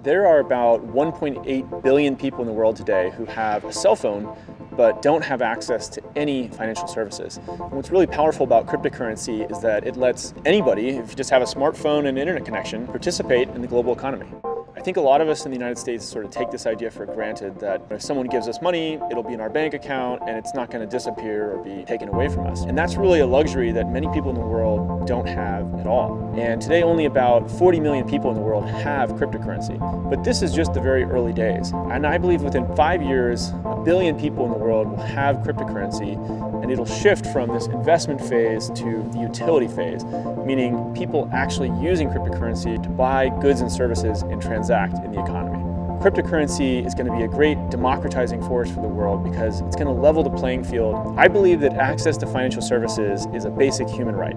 There are about 1.8 billion people in the world today who have a cell phone but don't have access to any financial services. And what's really powerful about cryptocurrency is that it lets anybody, if you just have a smartphone and internet connection, participate in the global economy. I think a lot of us in the United States sort of take this idea for granted that if someone gives us money, it'll be in our bank account and it's not going to disappear or be taken away from us. And that's really a luxury that many people in the world don't have at all. And today only about 40 million people in the world have cryptocurrency. But this is just the very early days. And I believe within 5 years, 1 billion people in the world will have cryptocurrency, and it'll shift from this investment phase to the utility phase, meaning people actually using cryptocurrency to buy goods and services and transact in the economy. Cryptocurrency is going to be a great democratizing force for the world because it's going to level the playing field. I believe that access to financial services is a basic human right.